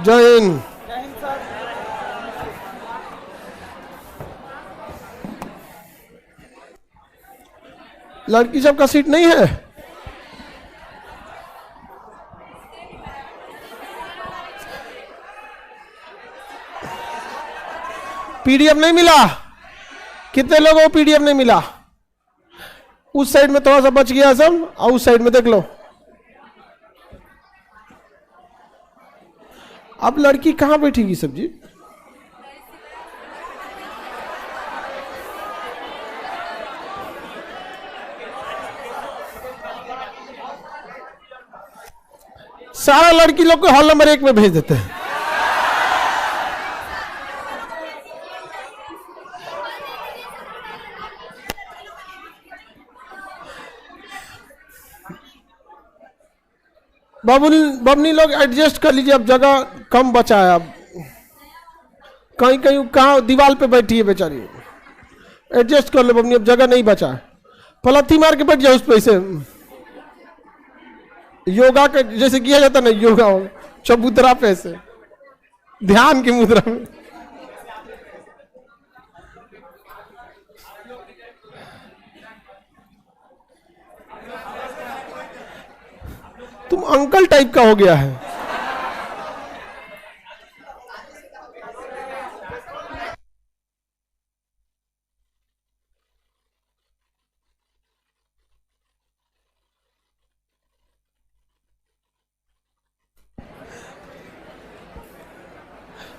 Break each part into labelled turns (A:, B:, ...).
A: जय हिंद। लड़की सबका सीट नहीं है? पीडीएफ नहीं मिला? कितने लोगों को पीडीएफ नहीं मिला? उस साइड में थोड़ा सा बच गया सब, और उस साइड में देख लो। अब लड़की कहां बैठेगी सब जी? सारा लड़की लोग को हॉल नंबर 1 में भेज देते हैं। बबनी लोग एडजस्ट कर लीजिए, अब जगह कम बचा है। अब कहीं कहीं कहाँ दीवार पे बैठी है बेचारी, एडजस्ट कर लो बबनी, अब जगह नहीं बचा है। पलथी मार के बैठ जाओ उस पे से, योगा के जैसे किया जाता ना, योगा चबूतरा पे से, ध्यान की मुद्रा में। तुम अंकल टाइप का हो गया है।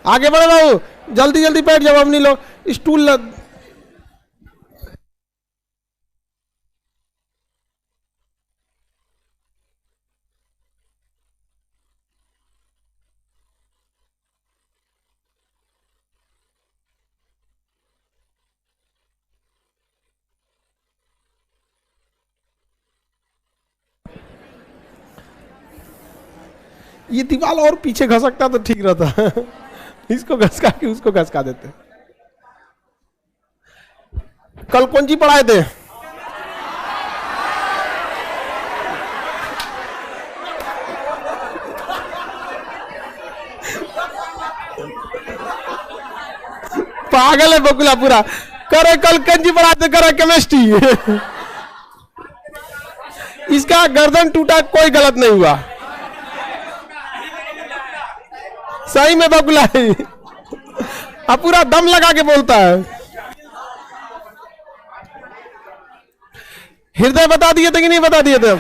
A: आगे बढ़े बाबू, जल्दी जल्दी बैठ जाओ अपनी लोग, स्टूल ये दीवार और पीछे घसकता तो ठीक रहता। इसको घसका के उसको घसका देते। कल कौन जी पढ़ाए थे? पागल है बकुला पूरा। करे कल कंजी पढ़ाते, करे केमिस्ट्री। इसका गर्दन टूटा, कोई गलत नहीं हुआ। सही में बकुला है, अब पूरा दम लगा के बोलता है। हृदय बता दिए थे कि नहीं बता दिए थे?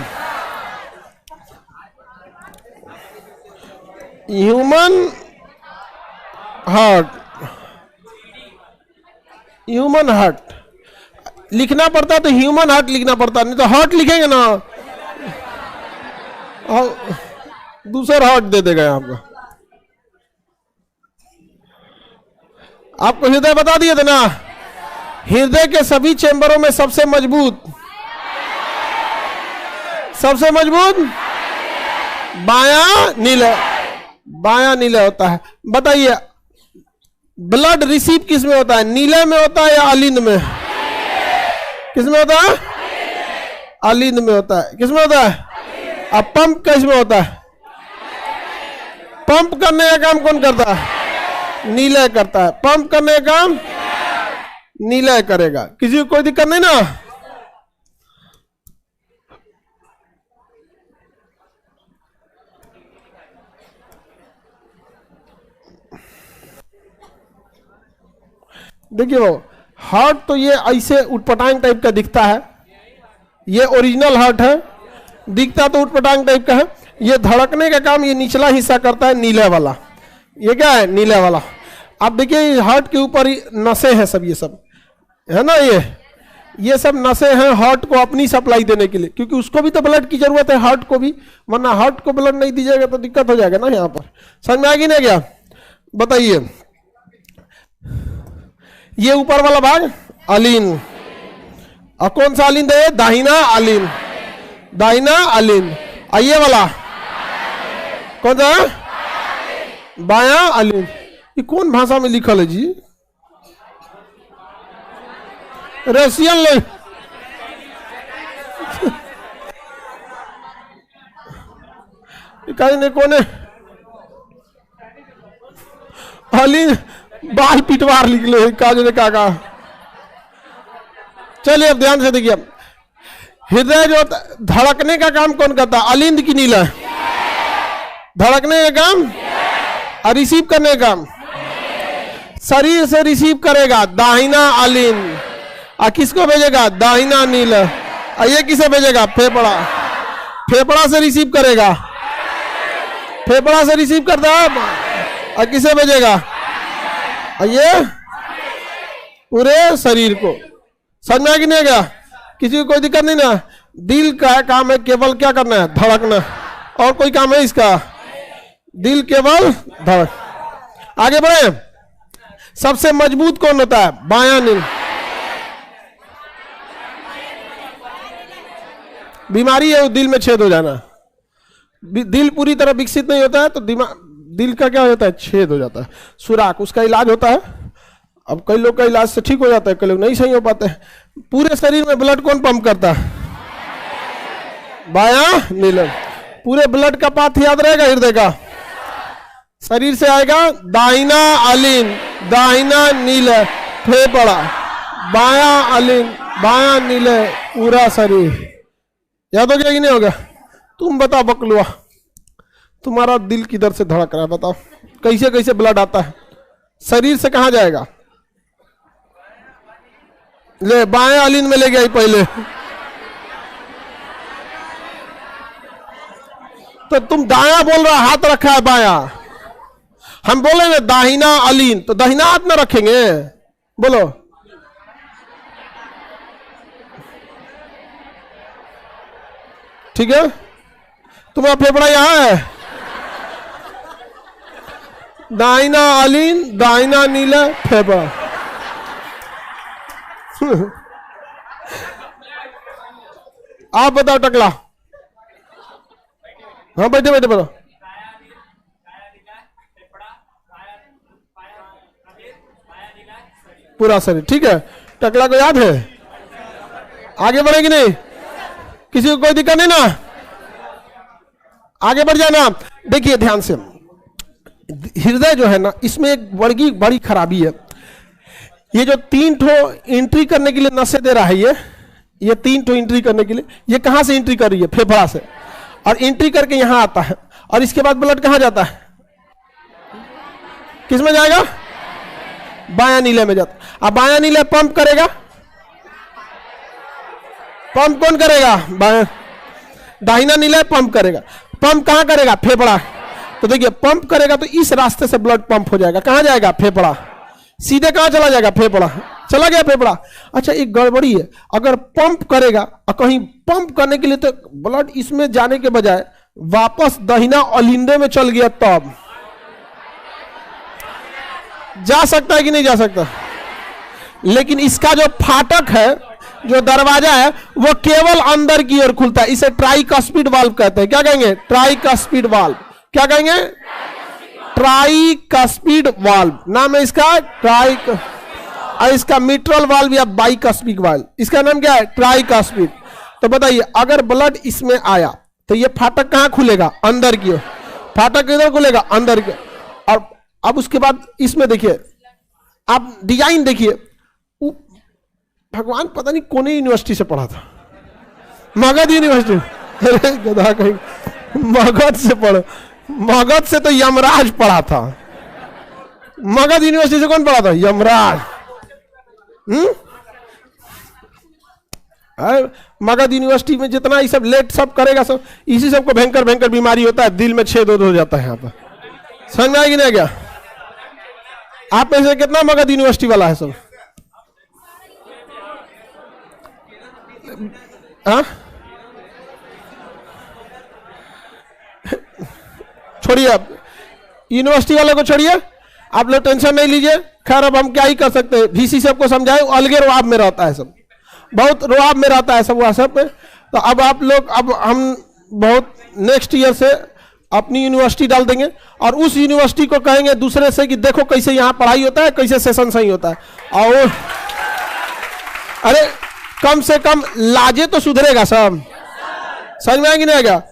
A: ह्यूमन हार्ट, ह्यूमन हार्ट लिखना पड़ता तो ह्यूमन हार्ट लिखना पड़ता, नहीं तो हार्ट लिखेंगे ना, दूसरा हार्ट दे देगा आपको। आपको हृदय बता दिए थे ना? हृदय के सभी चैम्बरों में सबसे मजबूत बायां नीला, बायां नीला होता है। बताइए ब्लड रिसीव किस में होता है? नीले में होता है या अलिंद में? किस में होता है? अलिंद में होता है। किस में होता है? अब पंप किस में होता है? पंप करने का काम कौन करता है? नीला करता है। पंप करने का काम नीला करेगा। किसी को कोई दिक्कत नहीं ना? देखिए वो हार्ट तो ये ऐसे उटपटांग टाइप का दिखता है, ये ओरिजिनल हार्ट है, दिखता तो उटपटांग टाइप का है। ये धड़कने का काम ये निचला हिस्सा करता है, नीले वाला। ये क्या है? नीले वाला। आप देखिए हार्ट के ऊपर ही नसें हैं सब, ये सब है ना, ये सब नसें हैं हार्ट को अपनी सप्लाई देने के लिए, क्योंकि उसको भी तो ब्लड की जरूरत है, हार्ट को भी, वरना हार्ट को ब्लड नहीं दीजिएगा तो दिक्कत हो जाएगा ना। यहाँ पर समझ में आ गई ना क्या? बताइए ये ऊपर वाला भाग अलीन, और कौन सा अलीन है? दाहिना अलीन, दाहिना अलीन। ये वाला कौन सा? बाया अलीन। ये कौन भाषा में लिखल है जी? रशियन ले। कहीं नहीं कोने अलीन बाल पिटवार निकले काजू ने कहा। चलिए अब ध्यान से देखिए, हृदय जो धड़कने का काम कौन करता है? अलिंद की नीला? धड़कने का काम और रिसीव करने का काम शरीर से रिसीव करेगा दाहिना अलिंद, और किसको भेजेगा? दाहिना नीला। और ये किसे भेजेगा? फेफड़ा। फेफड़ा से रिसीव करेगा, फेफड़ा से रिसीव करता है, और किसे भेजेगा? और ये पूरे शरीर को। समझ में आ कि नहीं गया? किसी को कोई दिक्कत नहीं ना? दिल का काम है केवल क्या करना है? धड़कना। और कोई काम है इसका? दिल केवल धड़क। आगे बढ़े। सबसे मजबूत कौन होता है? बायां नील। बीमारी है वो दिल में छेद हो जाना। दिल पूरी तरह विकसित नहीं होता है तो दिल का क्या होता है? छेद हो जाता है, सुराख। उसका इलाज होता है। अब कई लोग का इलाज से ठीक हो जाता है, कई लोग नहीं सही हो पाते हैं। पूरे शरीर में ब्लड कौन पंप करता है? बायां नीलम। पूरे ब्लड का पाथ याद रहेगा हृदय का। शरीर से आएगा दाहिना अलिन, दाहिना नीले, फेफड़ा, बायां अलिन, बायां नीले, पूरा शरीर। याद हो गया कि नहीं होगा? तुम बताओ बकलुआ, तुम्हारा दिल किधर से धड़क रहा है? बताओ कैसे कैसे ब्लड आता है? शरीर से कहां जाएगा? ले बाएं अलिन में ले गया ही पहले। तो तुम दाया बोल रहा, हाथ रखा है बाया। हम बोलेंगे दाहिना अलिन, तो दाहिना हाथ में रखेंगे। बोलो ठीक है। तुम्हारा फेफड़ा यहां है, दाहिना अलिन, दाहिना नीला, फेफड़ा। आप बताओ टकला। हाँ बैठे बैठे बताओ। पूरा शरीर ठीक है। टकला को याद है? आगे बढ़ेगी नहीं? किसी को कोई दिक्कत नहीं ना? आगे बढ़ जाना। देखिए ध्यान से, हृदय जो है ना, इसमें एक बड़ी खराबी है। ये जो 3 ठो एंट्री करने के लिए नसें दे रहा है, ये 3 ठो एंट्री करने के लिए, ये कहां से एंट्री कर रही है? फेफड़ा से। और एंट्री करके यहां आता है, और इसके बाद ब्लड कहां जाता है? किस में जाएगा? बायां नीले में जाता। अब बायां नीले पंप करेगा। पंप कौन करेगा? बायां। दाहिना नीले पंप करेगा। पंप कहां करेगा? फेफड़ा। तो देखिए पंप करेगा तो इस रास्ते से ब्लड पंप हो जाएगा। कहां जाएगा? फेफड़ा। सीधे कहां चला जाएगा? फेफड़ा। चला गया फेफड़ा। अच्छा एक गड़बड़ी है, अगर पंप करेगा और कहीं पंप करने के लिए तो ब्लड इसमें जाने के बजाय वापस दाहिना अलिंदे में चल गया, तब जा सकता है कि नहीं जा सकता? लेकिन इसका जो फाटक है, जो दरवाजा है, वो केवल अंदर की ओर खुलता है। इसे ट्राइकस्पिड वाल्व कहते हैं। क्या कहेंगे? Tricuspid valve. क्या कहेंगे? ट्राइकस्पिड वाल्व नाम है इसका। और इसका मिट्रल वाल्व या बाइकस्पिड वाल्व, इसका नाम क्या है? ट्राइकस्पिड। तो बताइए अगर ब्लड इसमें आया तो ये फाटक कहां खुलेगा? अंदर की ओर। फाटक किधर खुलेगा? अंदर की। और अब उसके बाद इसमें देखिए, आप डिजाइन देखिए। भगवान पता नहीं कौन यूनिवर्सिटी से पढ़ा था, मगध यूनिवर्सिटी। अरे गधा कहीं, मगध से पढ़ो। मगध से तो यमराज पढ़ा था। मगध यूनिवर्सिटी से कौन पढ़ा था? यमराज। मगध यूनिवर्सिटी में जितना ये सब लेट सब करेगा, सब इसी सबको भयंकर भयंकर बीमारी होता है, दिल में छेद हो जाता है। यहाँ पर समझ में आएगी नहीं क्या? आप में से कितना मगध यूनिवर्सिटी वाला है सब? हाँ छोड़िए, आप यूनिवर्सिटी वाले को छोड़िए, आप लोग टेंशन नहीं लीजिए। खैर अब हम क्या ही कर सकते हैं, वीसी सबको समझाए, अलगे रुआब में रहता है सब, बहुत रुआब में रहता है सब व्हाट्सएप पे। तो अब आप लोग, अब हम बहुत नेक्स्ट ईयर से अपनी यूनिवर्सिटी डाल देंगे और उस यूनिवर्सिटी को कहेंगे दूसरे से कि देखो कैसे यहाँ पढ़ाई होता है, कैसे सेशन सही होता है। और अरे कम से कम लाजे तो सुधरेगा सब। समझ में आएगी नहीं आएगा?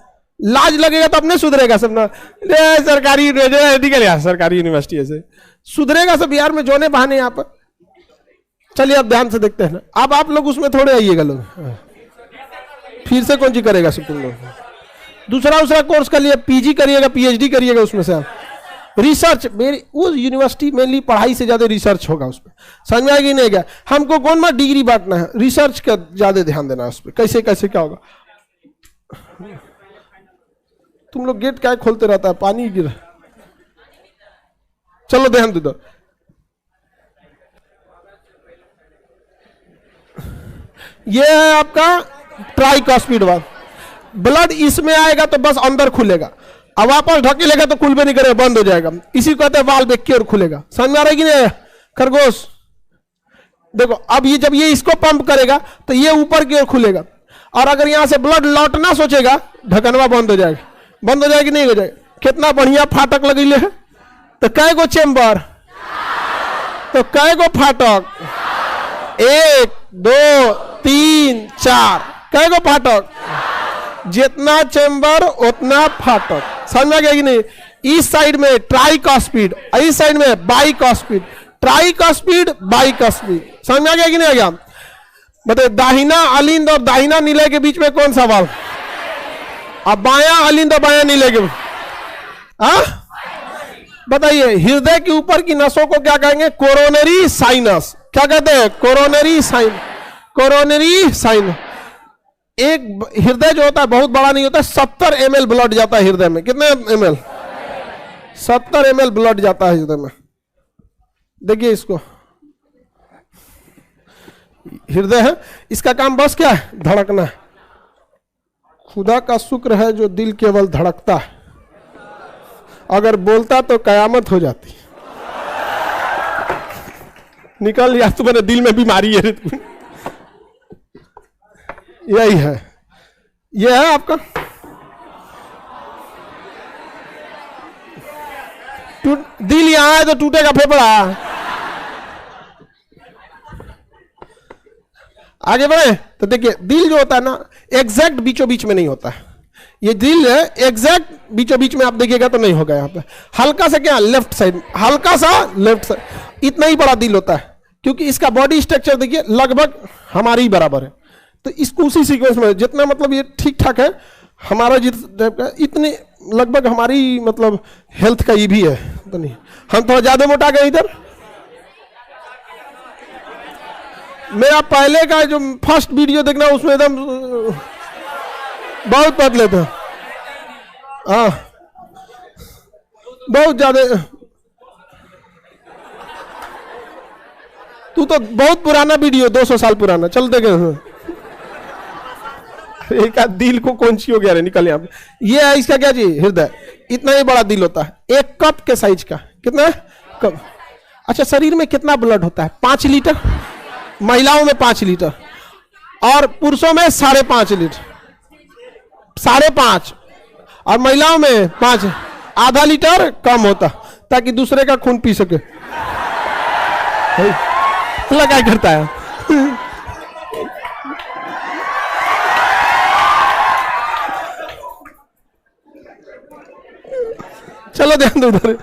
A: लाज लगेगा तो अपने सुधरेगा सब ना। सरकारी सरकारी यूनिवर्सिटी से सुधरेगा सब बिहार में जोने बहाने यहाँ पर। चलिए अब ध्यान से देखते हैं ना, अब आप लोग उसमें थोड़े आइएगा लोग, फिर से कौन सी करेगा सब तुम लोग। दूसरा कोर्स कर लिया, पीजी करिएगा, पीएचडी करिएगा उसमें से आप। रिसर्च मेरी उस यूनिवर्सिटी मेनली पढ़ाई से ज्यादा रिसर्च होगा उसमें, समझ में आएगी नहीं गया। हमको कौन मा डिग्री बांटना है, रिसर्च का ज्यादा ध्यान देना है उस पर, कैसे कैसे क्या होगा। तुम लोग गेट क्या खोलते रहता है, पानी गिर। चलो ध्यान दे दो। ये है आपका ट्राइकॉस्पिड वाल्व। ब्लड इसमें आएगा तो बस अंदर खुलेगा, अब वापस ढकेलेगा तो खुल भी नहीं करेगा, बंद हो जाएगा। इसी को कहते हैं वाल्व एक की ओर खुलेगा। समझ में आ रहा है कि नहीं खरगोश? देखो अब ये जब ये इसको पंप करेगा तो ये ऊपर की ओर खुलेगा, और अगर यहां से ब्लड लौटना सोचेगा ढकनवा बंद हो जाएगा। बंद हो जाएगी नहीं हो जाएगा? कितना बढ़िया फाटक लगेले है। तो कै गो चेंबर, तो कै गो फाटक, 1 2 3 4, कै गो फाटक? जितना चेंबर उतना फाटक। समझ में आ गया कि नहीं? इस साइड में ट्राइकॉस्पिड, इस साइड में बाइकॉस्पिड। ट्राइकॉस्पिड बाइकॉस्पिड, समझ में आ गया कि नहीं आ गया? बताइए दाहिना अलिंद और दाहिना नीले के बीच में कौन सा वाल्व? अब बायां अलिंद और बायां नीले के, बताइए हृदय के ऊपर की नसों को क्या कहेंगे? Coronary sinus. क्या कहते हैं? Coronary sine, coronary sine. एक हृदय जो होता है बहुत बड़ा नहीं होता, 70 ml ब्लड जाता है हृदय में। कितने ml? 70 ml ब्लड जाता है हृदय में। देखिए इसको, हृदय है, इसका काम बस क्या है? धड़कना है। खुदा का शुक्र है जो दिल केवल धड़कता है, अगर बोलता तो कयामत हो जाती। निकल या तुम्हारे दिल में बीमारी है। यही है, यह है आपका दिल। यहां है तो टूटेगा फेफड़ा। आगे बढ़े तो देखिए दिल जो होता है ना एग्जैक्ट बीचों बीच में नहीं होता है। ये दिल है एग्जैक्ट बीचों बीच में आप देखिएगा तो नहीं होगा। यहाँ पे हल्का सा क्या लेफ्ट साइड, हल्का सा लेफ्ट साइड, इतना ही बड़ा दिल होता है, क्योंकि इसका बॉडी स्ट्रक्चर देखिए लगभग हमारे ही बराबर है। तो इसको उसी सीक्वेंस में जितना मतलब ये ठीक ठाक है हमारा जितना, इतने लगभग हमारी मतलब हेल्थ का ये भी है। तो नहीं हम थोड़ा ज्यादा मोटा गए इधर। मेरा पहले का जो फर्स्ट वीडियो देखना उसमें एकदम बहुत पतले थे, हाँ बहुत ज्यादा। तू तो बहुत पुराना वीडियो, 200 साल पुराना, चल देखे। एक दिल को कौन सी हो गया रे, निकल यहाँ। ये है इसका क्या चीज? हृदय। इतना ही बड़ा दिल होता है, एक कप के साइज का। कितना कप? अच्छा शरीर में कितना ब्लड होता है? 5 लीटर। महिलाओं में 5 लीटर और पुरुषों में 5.5 लीटर। 5.5 और महिलाओं में 5, आधा लीटर कम होता, ताकि दूसरे का खून पी सके। क्या करता है? चलो ध्यान दो उधर,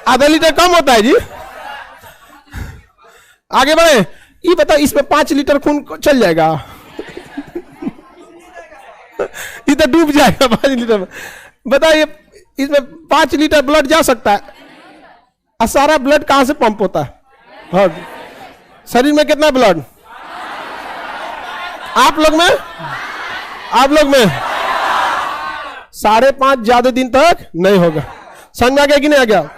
A: आधा लीटर कम होता है जी। आगे बढ़े। ये बताओ इसमें 5 लीटर खून चल जाएगा? ये तो डूब जाएगा 5 लीटर में। बताइए इसमें 5 लीटर ब्लड जा सकता है? और सारा ब्लड कहां से पंप होता है? हाँ। शरीर में कितना ब्लड? आप लोग में, आप लोग में 5.5 ज्यादा दिन तक नहीं होगा। समझ में आ गया कि नहीं आ गया?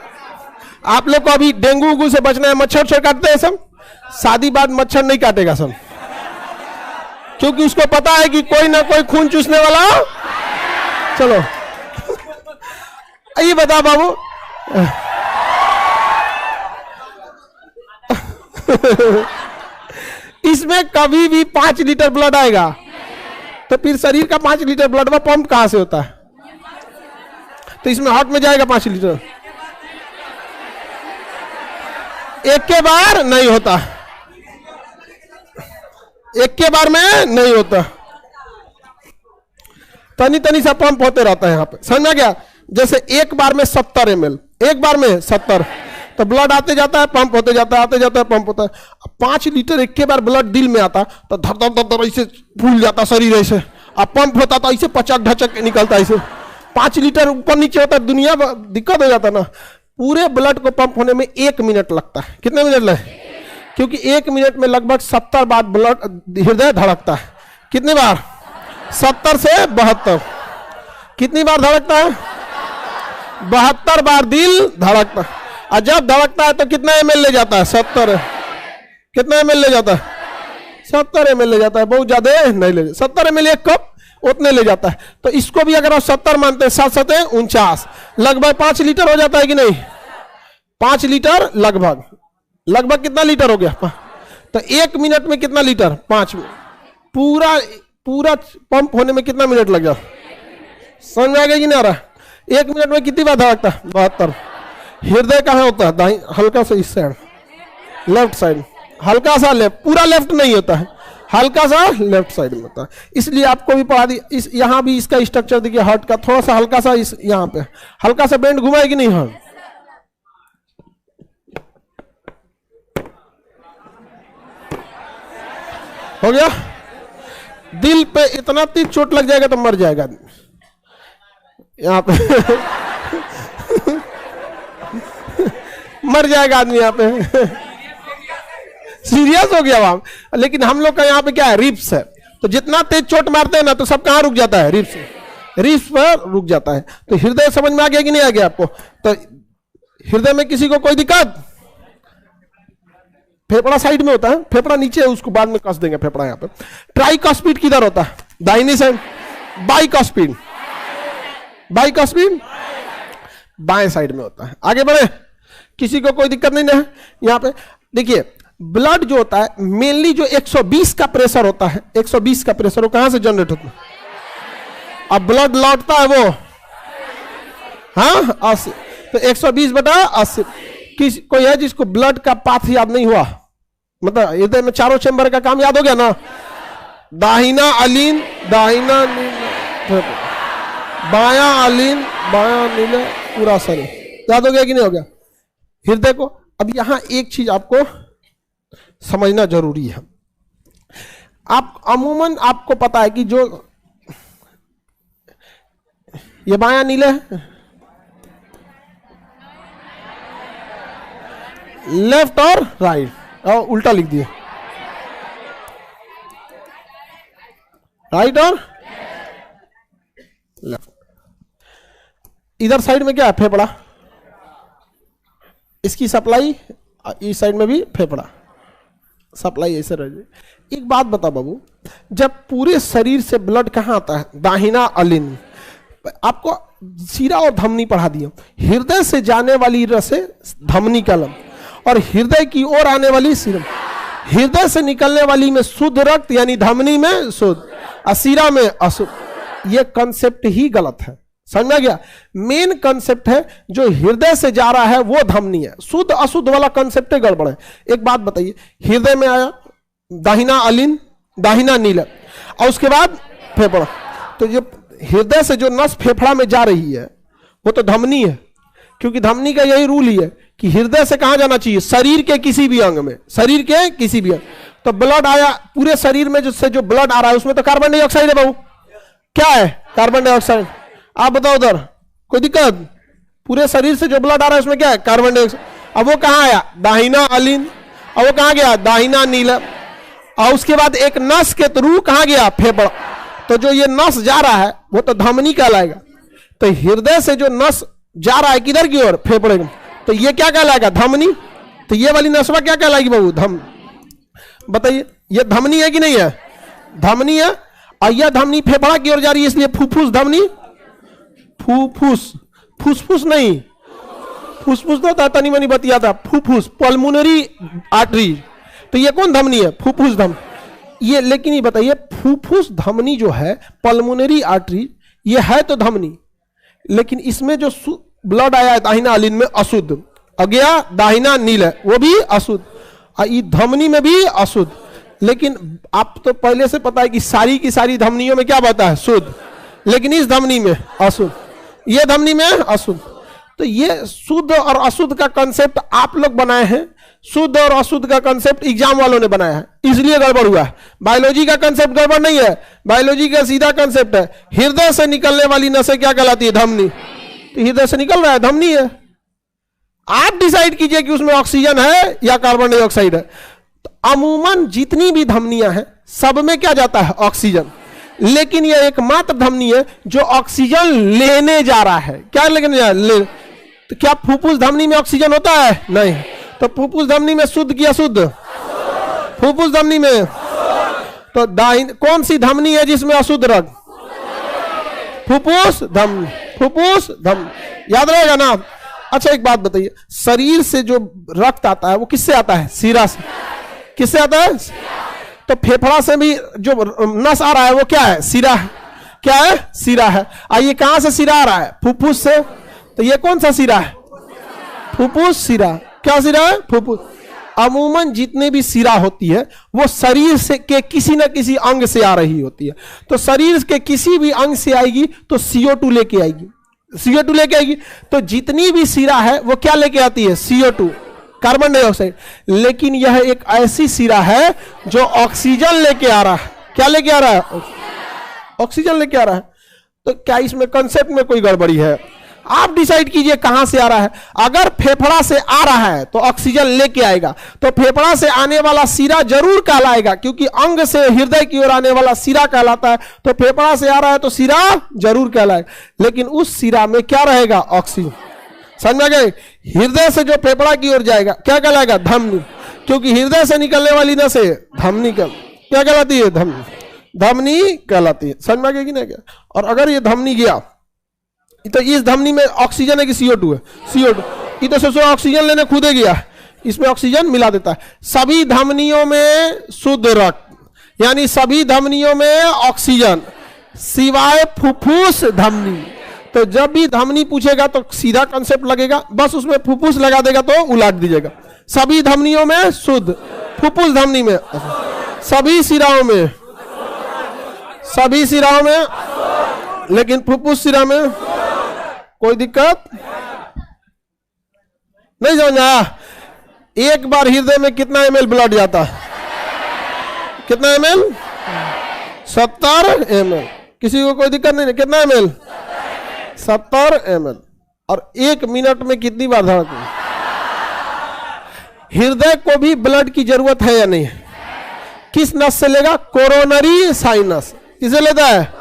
A: आप लोग को अभी डेंगू उगू से बचना है, मच्छर काटते हैं सब। शादी बाद मच्छर नहीं काटेगा सब, क्योंकि उसको पता है कि कोई ना कोई खून चूसने वाला। चलो ये बता बाबू, इसमें कभी भी 5 लीटर ब्लड आएगा तो फिर शरीर का 5 लीटर ब्लड में पंप कहां से होता है? तो इसमें हार्ट में जाएगा 5 लीटर, एक के बार नहीं होता, एक के बार में नहीं होता, तनी तनी सा पंप होते रहता है यहाँ पे। समझ में गया? जैसे एक बार में 70 ml, एक बार में 70, तो ब्लड आते जाता है, पंप होते जाता है, आते जाता है, पंप होता है। 5 लीटर एक के बार ब्लड दिल में आता तो धर धर धर ऐसे फूल जाता शरीर ऐसे, अब पंप होता तो ऐसे पचक ढचक निकलता ऐसे। 5 लीटर ऊपर नीचे होता है, दुनिया दिक्कत हो जाता ना। पूरे ब्लड को पंप होने में 1 मिनट लगता है। कितने मिनट लगे? क्योंकि 1 मिनट में लगभग 70 बार ब्लड हृदय धड़कता है। कितनी बार? 70 से 72। कितनी बार धड़कता है? 72 बार दिल धड़कता है। और जब धड़कता है तो कितना ml ले जाता है? 70। कितना ml ले जाता है? 70 ml ले जाता है, बहुत ज्यादा नहीं ले जाता। 70 ml एक कप उतने ले जाता है। तो इसको भी अगर आप 70 मानते हैं, 7 7 49, लगभग 5 लीटर हो जाता है कि नहीं? 5 लीटर लगभग कितना लीटर हो गया? तो 1 मिनट में कितना लीटर? 5 पूरा पंप होने में कितना मिनट लग जाता? समझ में आ गया कि नहीं आ रहा? 1 मिनट में कितनी बार धड़कता है? 72। हृदय कहाँ होता है? दाई हल्का सा इस साइड, लेफ्ट साइड, हल्का सा लेफ्ट, पूरा लेफ्ट नहीं होता है, हल्का सा लेफ्ट साइड में होता है। इसलिए आपको भी पढ़ा दी, इस यहाँ भी इसका स्ट्रक्चर देखिए, हार्ट का थोड़ा सा हल्का सा इस यहाँ पे हल्का सा बेंड घुमा है कि नहीं? हाँ, हो गया। दिल पे इतना तेज चोट लग जाएगा तो मर जाएगा आदमी यहाँ पे मर जाएगा आदमी यहाँ पे सीरियस हो गया वहां। लेकिन हम लोग का यहाँ पे क्या है? रिप्स है। तो जितना तेज चोट मारते हैं ना तो सब कहाँ रुक जाता है? रिप्स पर रुक जाता है। तो हृदय समझ में आ गया कि नहीं आ गया आपको? तो हृदय में किसी को कोई दिक्कत? फेफड़ा साइड में होता है, फेफड़ा नीचे है, उसको बाद में कस देंगे। फेफड़ा यहाँ पे। ट्राइकॉस्पिड किधर होता है? दाहिनी साइड। बाइकॉस्पिड बाएं साइड में होता है। आगे बढ़े, किसी को कोई दिक्कत नहीं है? यहाँ पे देखिए, ब्लड जो होता है मेनली जो 120 का प्रेशर होता है, 120 का प्रेशर वो कहां से जनरेट होता है? अब ब्लड लौटता है वो, हाँ 80। तो 120/80। कोई है जिसको ब्लड का पाथ याद नहीं हुआ? मतलब हृदय में 4 चैम्बर का काम याद हो गया ना? दाहिना अलीन, दाहिना नीला, बायां अलीन, बायां नीला, पूरा शरीर याद हो गया कि नहीं हो गया हृदय को? अब यहां एक चीज आपको समझना जरूरी है। आप अमूमन आपको पता है कि जो ये बायां नीले है, लेफ्ट और राइट, और उल्टा लिख दिए, राइट और लेफ्ट। इधर साइड में क्या है? फेफड़ा। इसकी सप्लाई, इस साइड में भी फेफड़ा, सप्लाई ऐसे रह जाए। एक बात बता बाबू, जब पूरे शरीर से ब्लड कहाँ आता है? दाहिना अलिन। आपको सीरा और धमनी पढ़ा दिया। हृदय से जाने वाली रसे धमनी कलम, और हृदय की ओर आने वाली सीरम। हृदय से निकलने वाली में शुद्ध रक्त यानी धमनी में शुद्ध, और सीरा में अशुद्ध। यह कंसेप्ट ही गलत है। समझ में आ गया? मेन कंसेप्ट है जो हृदय से जा रहा है वो धमनी है, शुद्ध अशुद्ध वाला कंसेप्ट गड़बड़ है। एक बात बताइए, हृदय में आया दाहिना अलिन, दाहिना नीला, और उसके बाद फेफड़ा। तो जो हृदय से जो नस फेफड़ा में जा रही है वो तो धमनी है, क्योंकि धमनी का यही रूल ही है कि हृदय से कहां जाना चाहिए? शरीर के किसी भी अंग में, शरीर के किसी भी अंग। तो ब्लड आया पूरे शरीर में, जिससे जो ब्लड आ रहा है उसमें तो कार्बन डाइऑक्साइड है बाबू। क्या है? Carbon dioxide. आप बताओ उधर कोई दिक्कत? पूरे शरीर से जो ब्लड आ रहा है उसमें क्या है? Carbon dioxide. अब वो कहां आया? दाहिना अलिन, और वो कहां गया? दाहिना नीला, और उसके बाद एक नस के थ्रू कहां गया? फेफड़ा। तो जो ये नस जा रहा है वो तो धमनी कहलाएगा। तो हृदय से जो नस जा रहा है किधर की ओर? फेफड़े में, तो ये क्या कहलाएगा? धमनी। तो ये वाली नसवा क्या कहलाएगी बाबू? धम। बताइए, ये धमनी है कि नहीं है? धमनी है। और यह धमनी फेफड़ा की ओर जा रही है, इसलिए फुफ्फुस धमनी। फुफ्फुस, फुसफुस नहीं, फुसफुस तो था तनी मनी बतिया था। फुफ्फुस, पल्मोनरी आर्टरी। तो ये कौन धमनी है? फुफ्फुस धमनी। ये लेकिन ये बताइए, फुफ्फुस धमनी जो है, पल्मोनरी आर्टरी, ये है तो धमनी, लेकिन इसमें जो ब्लड आया है दाहिना अलिन में अशुद्ध, अगया दाहिना नीला वो भी अशुद्ध, और ये धमनी में भी अशुद्ध। लेकिन आप तो पहले से पता है कि सारी की सारी धमनियों में क्या बहता है? शुद्ध, लेकिन इस धमनी में अशुद्ध, ये धमनी में अशुद्ध। तो ये शुद्ध और अशुद्ध का कंसेप्ट आप लोग बनाए हैं, शुद्ध और अशुद्ध का कंसेप्ट एग्जाम वालों ने बनाया है, इसलिए गड़बड़ हुआ है। बायोलॉजी का कंसेप्ट गड़बड़ नहीं है, बायोलॉजी का सीधा कंसेप्ट है, हृदय से निकलने वाली नसें क्या कहलाती है? धमनी। तो हृदय से निकल रहा है, धमनी है। आप डिसाइड कीजिए कि उसमें ऑक्सीजन है या कार्बन डाइऑक्साइड है। तो अमूमन जितनी भी धमनियां हैं सब में क्या जाता है? ऑक्सीजन। लेकिन यह एकमात्र धमनी है जो ऑक्सीजन लेने जा रहा है। क्या लेने जा रहा है? तो क्या फुफ्फुस धमनी में ऑक्सीजन होता है? नहीं। तो फुफ्फुस धमनी में शुद्ध की अशुद्ध? फुफ्फुस धमनी में। तो कौन सी धमनी है जिसमें अशुद्ध रक्त? फुफ्फुस धमनी, फुफ्फुस धमनी, याद रहेगा ना। अच्छा एक बात बताइए, शरीर से जो रक्त आता है वो किससे आता है? सिरा से। किससे आता है? तो फेफड़ा से भी जो नस आ रहा है वो क्या है? सिरा है। क्या है? सिरा है। ये कहां से सिरा आ रहा है? फुफ्फुस से। तो ये कौन सा सिरा है? फुफ्फुस सिरा। क्या सिरा है? फुफ्फुस। अमूमन जितने भी सिरा होती है वो शरीर से के किसी न किसी अंग से आ रही होती है। तो शरीर के किसी भी अंग से आएगी तो CO2 लेके आएगी, CO2 लेके आएगी। तो जितनी भी सिरा है वो क्या लेके आती है? CO2, carbon dioxide. लेकिन यह एक ऐसी सिरा है जो ऑक्सीजन लेके आ रहा है। क्या लेके आ रहा है? ऑक्सीजन लेके आ रहा है। तो क्या इसमें कंसेप्ट में कोई गड़बड़ी है? आप डिसाइड कीजिए कहां से आ रहा है। अगर फेफड़ा से आ रहा है तो ऑक्सीजन लेके आएगा, तो फेफड़ा से आने वाला सिरा जरूर कहलाएगा, क्योंकि अंग से हृदय की ओर आने वाला सिरा कहलाता है। तो फेफड़ा से आ रहा है तो सिरा जरूर कहलाएगा। लेकिन उस सिरा में क्या रहेगा? ऑक्सीजन। समझ में गए? हृदय से जो फेफड़ा की ओर जाएगा क्या कहलाएगा? धमनी। क्योंकि हृदय से निकलने वाली नसें धमनी क्या कहलाती है? धमनी, धमनी कहलाती है। समझ में गए कि नहीं? क्या? और अगर ये धमनी गया तो इस धमनी में ऑक्सीजन है कि CO2 है? CO2। इधर से ऑक्सीजन लेने खुदे गया, इसमें ऑक्सीजन मिला देता है। सभी धमनियों में शुद्ध रक्त, यानी सभी धमनियों में ऑक्सीजन, सिवाय फुफ्फुस धमनी। तो जब भी धमनी पूछेगा तो सीधा कंसेप्ट लगेगा, बस उसमें फुफ्फुस लगा देगा तो उलट दीजिएगा। सभी धमनियों में शुद्ध, फुफ्फुस धमनी में, सभी सिराओं में, सभी सिराओं में, लेकिन फुफ्फुस सिरा में कोई दिक्कत नहीं। समझा? एक बार हृदय में कितना ml ब्लड जाता है? कितना ml? 70 ml। किसी को कोई दिक्कत नहीं? कितना ml? 70 ml। और 1 मिनट में कितनी बार धड़कती? हृदय को भी ब्लड की जरूरत है या नहीं है? किस नस से लेगा? Coronary sinus. किसे लेता है?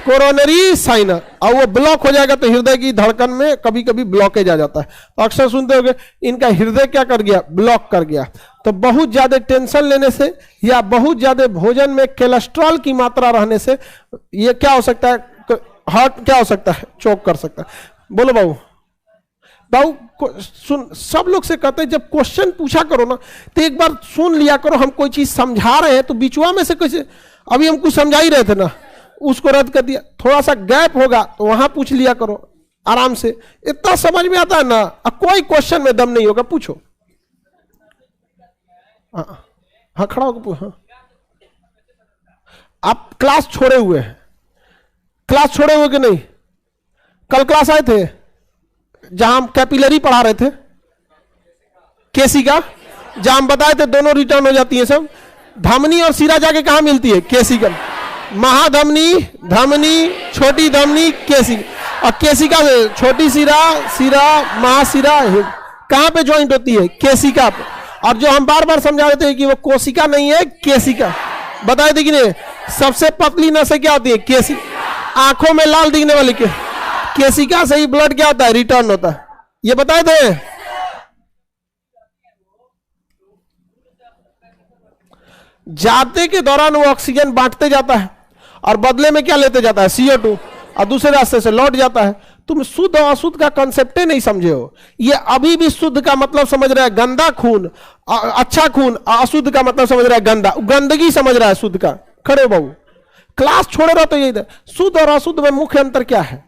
A: Coronary sinus. और वो ब्लॉक हो जाएगा तो हृदय की धड़कन में कभी कभी ब्लॉकेज आ जाता है। तो अक्सर सुनते होंगे इनका हृदय क्या कर गया? ब्लॉक कर गया। तो बहुत ज्यादा टेंशन लेने से या बहुत ज्यादा भोजन में कोलेस्ट्रॉल की मात्रा रहने से ये क्या हो सकता है? हार्ट क्या हो सकता है? चोक कर सकता है। बोलो बाबू। बाबू सुन, सब लोग से कहते हैं जब क्वेश्चन पूछा करो ना तो एक बार सुन लिया करो। हम कोई चीज समझा रहे हैं तो बीचवा में से कैसे, अभी हम कुछ समझा ही रहे थे ना, उसको रद्द कर दिया। थोड़ा सा गैप होगा तो वहां पूछ लिया करो आराम से, इतना समझ में आता है ना। अब कोई क्वेश्चन में दम नहीं होगा, पूछो। हाँ खड़ा होकर हाँ। आप क्लास छोड़े हुए हैं? क्लास छोड़े हुए कि नहीं? कल क्लास आए थे जहां हम कैपिलरी पढ़ा रहे थे, केसी का, जहां हम बताए थे दोनों रिटर्न हो जाती है सब। धमनी और सिरा जाके कहां मिलती है? केसिका। महाधमनी, धमनी, छोटी धमनी, केसिका। और केसिका से छोटी सिरा, सिरा, महासिरा कहां पे ज्वाइंट होती है? केसिका पे। और जो हम बार बार समझा रहे थे कि वो कोशिका नहीं है, केसिका। बताए थे कि नहीं? सबसे पतली नसें क्या होती है? केसिका। आंखों में लाल दिखने वाली केसिका से ही ब्लड क्या होता है? रिटर्न होता है। ये बताए थे। जाते के दौरान वो ऑक्सीजन बांटते जाता है और बदले में क्या लेते जाता है? CO2। और दूसरे रास्ते से लौट जाता है। तुम शुद्ध और अशुद्ध का कंसेप्ट नहीं समझे हो। ये अभी भी शुद्ध का मतलब समझ रहा है गंदा खून, अच्छा खून। अशुद्ध का मतलब समझ रहा है गंदा, गंदगी समझ रहा है शुद्ध का। खड़े बाबू, क्लास छोड़ रहा तो ये शुद्ध और अशुद्ध में मुख्य अंतर क्या है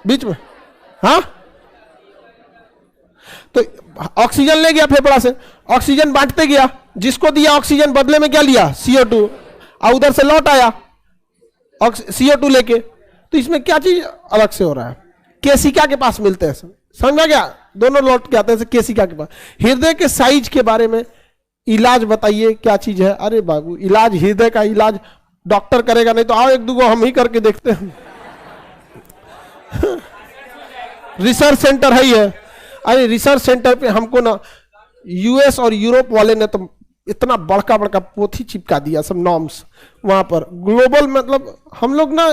A: बीच में? हाँ, तो ऑक्सीजन ले गया फेफड़ा से, ऑक्सीजन बांटते गया, जिसको दिया ऑक्सीजन बदले में क्या लिया? CO2। और उधर से लौट आया CO2 लेके। तो इसमें क्या चीज अलग से हो रहा है? केसिका के पास मिलते हैं। समझ में गया? दोनों लौट के आते हैं केसिका के पास। हृदय के साइज के बारे में इलाज बताइए क्या चीज है? अरे बाबू इलाज, हृदय का इलाज डॉक्टर करेगा, नहीं तो आओ एक दो हम ही करके देखते हैं। रिसर्च सेंटर है ही है। अरे रिसर्च सेंटर पे हमको ना यूएस और यूरोप वाले ने तो इतना बड़का बड़का पोथी चिपका दिया, सब नॉर्म्स वहां पर ग्लोबल। मतलब हम लोग ना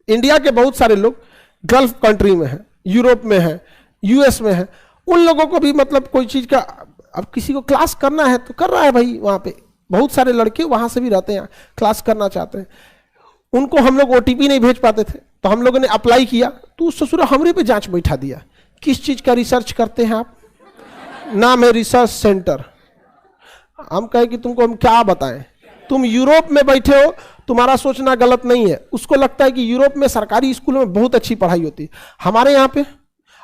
A: इंडिया के बहुत सारे लोग गल्फ कंट्री में है, यूरोप में है, यूएस में है, उन लोगों को भी मतलब कोई चीज का अब किसी को क्लास करना है तो कर रहा है भाई। वहां पे बहुत सारे लड़के वहां से भी रहते हैं, क्लास करना चाहते हैं। उनको हम लोग ओटीपी नहीं भेज पाते थे तो हम लोगों ने अप्लाई किया तो ससुरा हमरे पे जांच बैठा दिया। किस चीज का रिसर्च करते हैं आप? नाम है रिसर्च सेंटर। हम कहे कि तुमको हम क्या बताएं, तुम यूरोप में बैठे हो, तुम्हारा सोचना गलत नहीं है। उसको लगता है कि यूरोप में सरकारी स्कूलों में बहुत अच्छी पढ़ाई होती है। हमारे यहाँ पे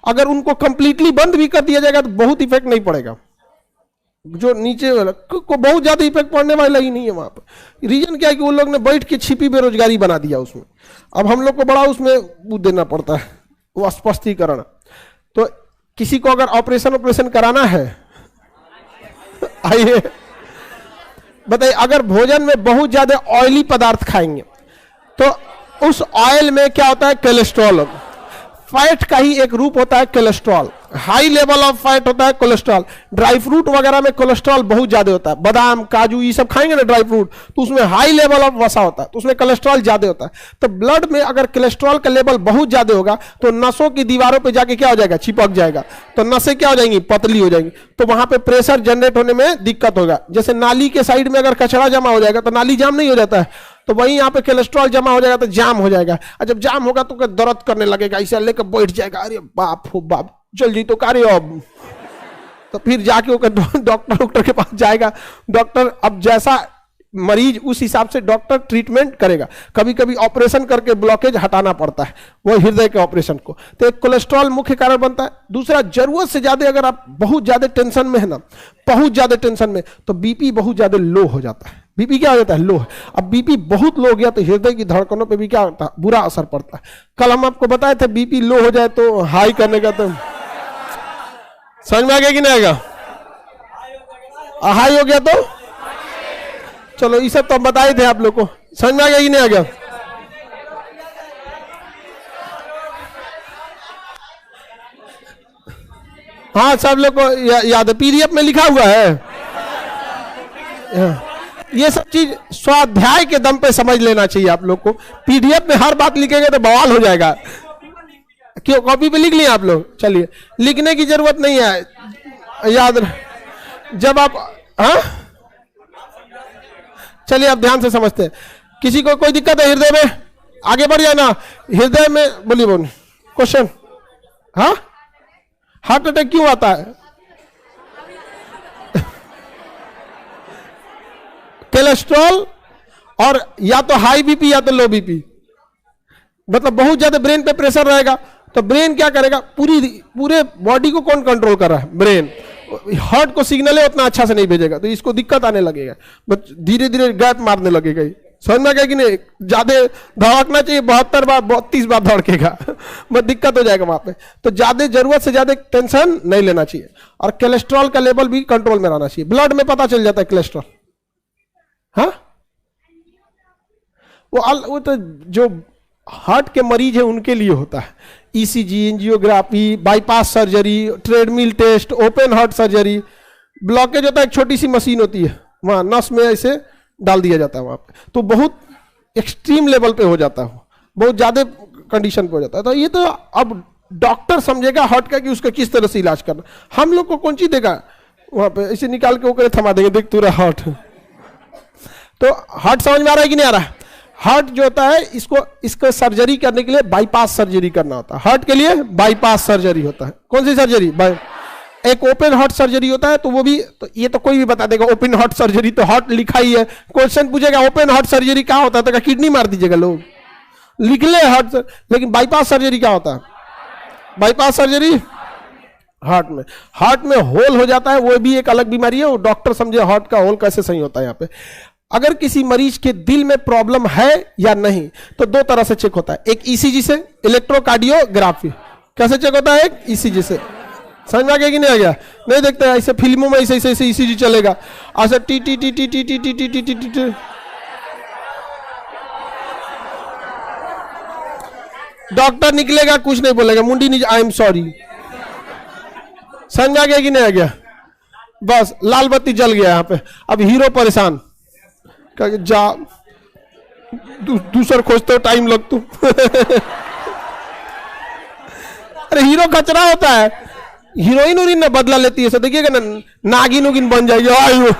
A: अगर उनको कंप्लीटली बंद भी कर दिया जाएगा तो बहुत इफेक्ट नहीं पड़ेगा। जो नीचे वाला को बहुत ज्यादा इफेक्ट पड़ने वाला ही नहीं है वहां पर। रीजन क्या है कि उन लोग ने बैठ के छिपी बेरोजगारी बना दिया उसमें। अब हम लोग को बड़ा उसमें वो देना पड़ता है, वो स्पष्टीकरण। तो किसी को अगर ऑपरेशन कराना है आइए बताइए, अगर भोजन में बहुत ज्यादा ऑयली पदार्थ खाएंगे तो उस ऑयल में क्या होता है? कोलेस्ट्रॉल। फैट का ही एक रूप होता है cholesterol. High level of fat होता है कोलेस्ट्रॉल। ड्राई फ्रूट वगैरह में कोलेस्ट्रॉल बहुत ज्यादा होता है। बादाम, काजू ये सब खाएंगे ना ड्राई फ्रूट, तो उसमें हाई लेवल ऑफ वसा होता है, तो उसमें कोलेस्ट्रॉल ज्यादा होता है। तो ब्लड में अगर कोलेस्ट्रॉल का लेवल बहुत ज्यादा होगा तो नसों की दीवारों पे जाके क्या हो जाएगा? चिपक जाएगा। तो नसें क्या हो जाएंगी? पतली हो जाएंगी। तो वहां पे प्रेशर जनरेट होने में दिक्कत होगा। जैसे नाली के साइड में अगर कचरा जमा हो जाएगा तो नाली जाम नहीं हो जाता है, तो वहीं यहाँ पे कोलेस्ट्रॉल जमा हो जाएगा तो जाम हो जाएगा। और जब जाम होगा तो दर्द करने लगेगा, ऐसा लेकर बैठ जाएगा। अरे बाप हो बाप, चल जी तो कार्य अब। तो फिर जाके डॉक्टर के पास जाएगा। डॉक्टर अब जैसा मरीज उस हिसाब से डॉक्टर ट्रीटमेंट करेगा। कभी कभी ऑपरेशन करके ब्लॉकेज हटाना पड़ता है, वो हृदय के ऑपरेशन को। तो एक कोलेस्ट्रॉल मुख्य कारण बनता है। दूसरा, जरूरत से ज्यादा अगर आप बहुत ज्यादा टेंशन में है ना, बहुत ज्यादा टेंशन में, तो बीपी बहुत ज्यादा लो हो जाता है। बीपी क्या हो जाता है? लो है। अब बीपी बहुत लो हो गया तो हृदय की धड़कनों पे भी क्या होता है? बुरा असर पड़ता है। कल हम आपको बताए थे बीपी लो हो जाए तो हाई करने का, तो समझ में आ गया कि नहीं आएगा? हाई हो गया तो चलो, ये सब तो हम बताए थे आप लोग को। समझ में आ गया कि नहीं आ गया? हाँ, सब लोग को याद है, पीडीएफ में लिखा हुआ है। ये सब चीज स्वाध्याय के दम पे समझ लेना चाहिए आप लोग को। पीडीएफ में हर बात लिखेंगे तो बवाल हो जाएगा। क्यों? कॉपी पे लिख लिए आप लोग? चलिए, लिखने की जरूरत नहीं है, याद जब आप, हाँ चलिए आप ध्यान से समझते हैं। किसी को कोई दिक्कत है हृदय में? आगे बढ़ जाए ना। हृदय में बोलिए क्वेश्चन। हाँ, हार्ट अटैक क्यों आता है? कोलेस्ट्रॉल और या तो हाई बीपी या तो लो बीपी। मतलब बहुत ज्यादा ब्रेन पे प्रेशर रहेगा तो ब्रेन क्या करेगा? पूरे बॉडी को कौन कंट्रोल कर रहा है? ब्रेन। हार्ट को सिग्नल है उतना अच्छा से नहीं भेजेगा, तो इसको दिक्कत आने लगेगा, धीरे धीरे गैप मारने लगेगा। समझ में गया कि नहीं? ज्यादा धड़कना चाहिए, 72 बार 32 बार धड़केगा, बस दिक्कत हो जाएगा वहां पे। तो ज्यादा जरूरत से ज्यादा टेंशन नहीं लेना चाहिए। और कोलेस्ट्रॉल का लेवल भी कंट्रोल में रहना चाहिए। ब्लड में पता चल जाता है कोलेस्ट्रॉल। हाँ, वो तो जो हार्ट के मरीज है उनके लिए होता है। ECG, angiography, bypass surgery, treadmill test, open heart surgery. Blockage होता है, एक छोटी सी मशीन होती है, वहां नस में ऐसे डाल दिया जाता है वहां पे, तो बहुत एक्सट्रीम लेवल पे हो जाता है, बहुत ज्यादा कंडीशन पे हो जाता है। तो ये तो अब डॉक्टर समझेगा हार्ट का कि उसका किस तरह से इलाज करना। हम लोग को कौन चीज देगा? वहां पे ऐसे निकाल के वो थमा देंगे, देख तू रहा हार्ट। तो हार्ट समझ में आ रहा है कि नहीं आ रहा है? हार्ट जो होता है इसको सर्जरी करने के लिए बाईपास सर्जरी करना होता है। हार्ट के लिए बाईपास सर्जरी होता है। कौन सी सर्जरी? एक ओपन हार्ट सर्जरी होता है, तो वो भी, तो ये तो कोई भी बता देगा ओपन हार्ट सर्जरी, तो हार्ट लिखा ही है। क्वेश्चन पूछेगा ओपन हार्ट सर्जरी क्या होता है, तो किडनी मार दीजिएगा लोग, लिख ले हार्ट। लेकिन बाईपास सर्जरी क्या होता है? बाईपास सर्जरी हार्ट में होल हो जाता है, वो भी एक अलग बीमारी है। वो डॉक्टर समझे हार्ट का होल कैसे सही होता है। यहाँ पे अगर किसी मरीज के दिल में प्रॉब्लम है या नहीं तो दो तरह से चेक होता है, एक ईसीजी से, इलेक्ट्रोकार्डियोग्राफी। कैसे चेक होता है? एक ईसीजी से। समझ में आ गया कि नहीं आ गया? नहीं देखते हैं ऐसे फिल्मों में ऐसे ऐसे ऐसे ईसीजी चलेगा, ऐसे T T T T T T T T T T T T. Doctor निकलेगा कुछ नहीं बोलेगा, मुंडी नहीं, आई एम सॉरी। समझ में आ गया कि नहीं आ गया? बस लाल बत्ती जल गया यहाँ पे। अब हीरो परेशान, जा दूसर खोजते हो, टाइम लग तू। अरे हीरो कचरा होता है, हीरोइन उरीन ना बदला लेती है, सो देखिएगा ना नागिन उगिन बन जाएगी। आयु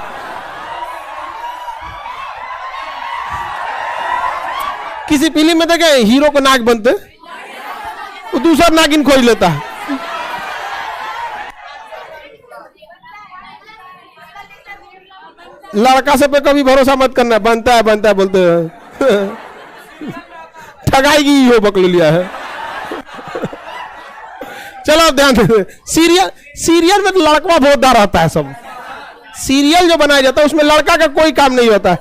A: किसी फिल्म में देखे हीरो को नाग बनते, वो दूसरा नागिन खोज लेता है। लड़का से पे कभी भरोसा मत करना, बनता है बोलते हैं। ठगाई हो बकल लिया है। चलो अब ध्यान दे, सीरियल में तो लड़का बहुत डर रहता है। सब सीरियल जो बनाया जाता है उसमें लड़का का कोई काम नहीं होता है।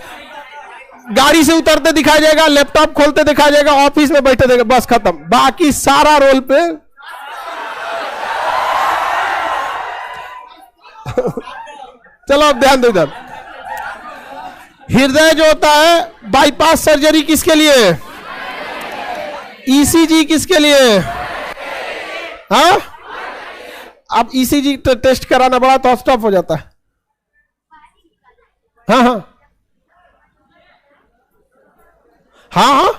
A: गाड़ी से उतरते दिखाया जाएगा, लैपटॉप खोलते दिखाया जाएगा, ऑफिस में बैठे देगा, बस खत्म। बाकी सारा रोल पे चलो अब ध्यान दो इधर। हृदय जो होता है, बाईपास सर्जरी किसके लिए? ईसीजी किसके लिए? हाँ, अब ईसीजी टेस्ट कराना बड़ा तो स्टॉप हो जाता है। हाँ हाँ हाँ हाँ,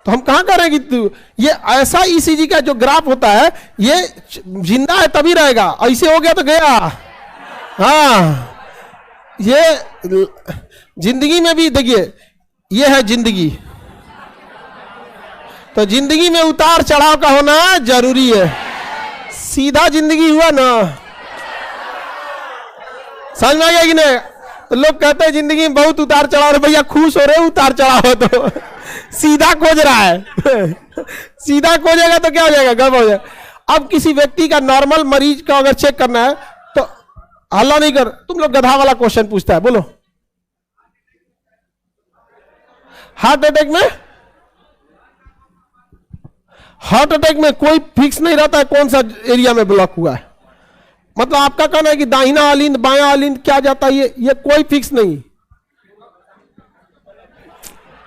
A: तो हम कहां करेंगे? ये ऐसा ईसीजी का जो ग्राफ होता है, ये जिंदा है तभी रहेगा, ऐसे हो गया तो गया। हाँ, ये जिंदगी में भी देखिए, ये है जिंदगी, तो जिंदगी में उतार चढ़ाव का होना जरूरी है। सीधा जिंदगी हुआ ना, समझ में आ गया कि नहीं? तो लोग कहते हैं जिंदगी में बहुत उतार चढ़ाव। भैया खुश हो रहे उतार चढ़ाव हो तो सीधा खोज रहा है। सीधा खोजेगा तो क्या हो जाएगा? गड़बड़ हो जाएगा। अब किसी व्यक्ति का, नॉर्मल मरीज का अगर चेक करना है तो हल्ला नहीं कर। तुम लोग गधा वाला क्वेश्चन पूछता है, बोलो। हार्ट अटैक में कोई फिक्स नहीं रहता है कौन सा एरिया में ब्लॉक हुआ है। मतलब आपका कहना है कि दाहिना आलिंद, बायां आलिंद क्या जाता है, ये कोई फिक्स नहीं।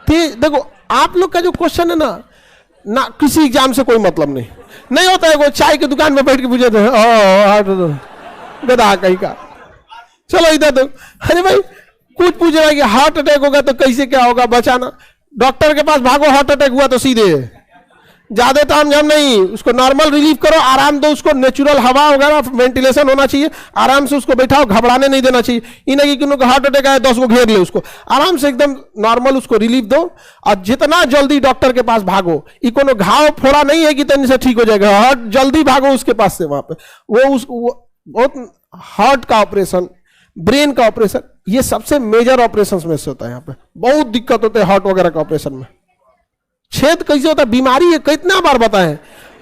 A: ठीक, देखो आप लोग का जो क्वेश्चन है ना किसी एग्जाम से कोई मतलब नहीं होता है। वो चाय की दुकान में बैठ के पूछे थे, गधा कहीं का। चलो इधर तो, अरे भाई कुछ पूछ रहा है कि हार्ट अटैक होगा तो कैसे क्या होगा, बचाना। डॉक्टर के पास भागो, हार्ट अटैक हुआ तो सीधे ज्यादा ताम झाम नहीं, उसको नॉर्मल रिलीफ करो, आराम दो उसको, नेचुरल हवा वगैरह वेंटिलेशन होना चाहिए, आराम से उसको बैठाओ, घबराने नहीं देना चाहिए। इन्हें कि उनको हार्ट अटैक आया 10 को घेर ले, उसको आराम से एकदम नॉर्मल उसको रिलीफ दो। और जितना जल्दी डॉक्टर के पास भागो, ये कोनो घाव फोड़ा नहीं है कि तनी से ठीक हो जाएगा, हार्ट जल्दी भागो उसके पास से। वहां पे वो बहुत हार्ट का ऑपरेशन, ब्रेन का ऑपरेशन, ये सबसे मेजर ऑपरेशन में से होता है। यहाँ पे बहुत दिक्कत होता है हार्ट वगैरह का ऑपरेशन में। छेद कैसे होता है? बीमारी है, कितना बार बताएं।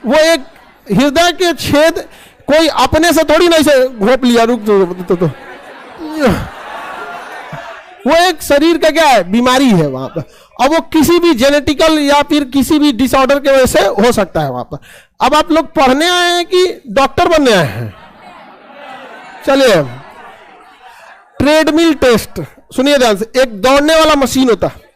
A: वो एक हृदय के छेद कोई अपने से थोड़ी नहीं से घोप लिया, रुक तो वो एक शरीर का क्या है? बीमारी है वहां पर। अब वो किसी भी जेनेटिकल या फिर किसी भी डिसऑर्डर के वजह से हो सकता है वहां पर। अब आप लोग पढ़ने आए हैं कि डॉक्टर बनने आए हैं? चलिए, ट्रेडमिल टेस्ट सुनिए ध्यान से। एक दौड़ने वाला मशीन होता है,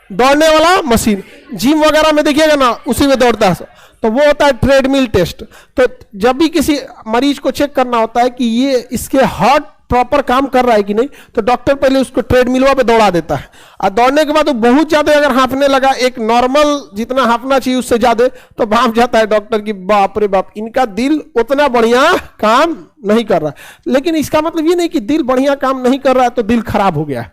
A: दौड़ने वाला मशीन, जिम वगैरह में देखिएगा ना, उसी में दौड़ता है, तो वो होता है ट्रेडमिल टेस्ट। तो जब भी किसी मरीज को चेक करना होता है कि ये इसके हार्ट प्रॉपर काम कर रहा है कि नहीं, तो डॉक्टर पहले उसको ट्रेडमिलवा पे दौड़ा देता है। और दौड़ने के बाद वो बहुत ज्यादा अगर हाँफने लगा, एक नॉर्मल जितना हाँफना चाहिए उससे ज्यादा, तो भाप जाता है डॉक्टर की बाप रे बाप, इनका दिल उतना बढ़िया काम नहीं कर रहा। लेकिन इसका मतलब ये नहीं कि दिल बढ़िया काम नहीं कर रहा है तो दिल खराब हो गया।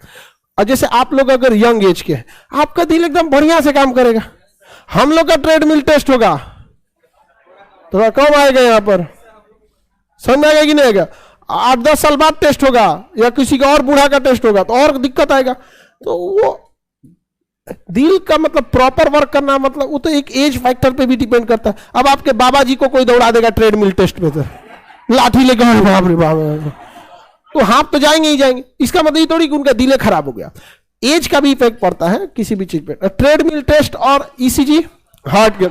A: और जैसे आप लोग अगर यंग एज के, आपका दिल एकदम बढ़िया से काम करेगा। हम लोग का ट्रेडमिल टेस्ट होगा तो कब आएगा यहाँ पर? समझ में आएगा कि नहीं आएगा? 8-10 साल बाद टेस्ट होगा, या किसी का और बूढ़ा का टेस्ट होगा तो और दिक्कत आएगा। तो वो दिल का मतलब प्रॉपर वर्क करना, मतलब वो तो एक एज फैक्टर पे भी डिपेंड करता है। अब आपके बाबा जी को कोई दौड़ा देगा ट्रेडमिल टेस्ट पे, तो लाठी लेकर बाप रे बाप, तो हाथ तो जाएंगे ही जाएंगे। इसका मतलब ये थोड़ी कि उनका दिल खराब हो गया। एज का भी इफेक्ट पड़ता है किसी भी चीज पे। ट्रेडमिल टेस्ट और ईसीजी हार्ट के,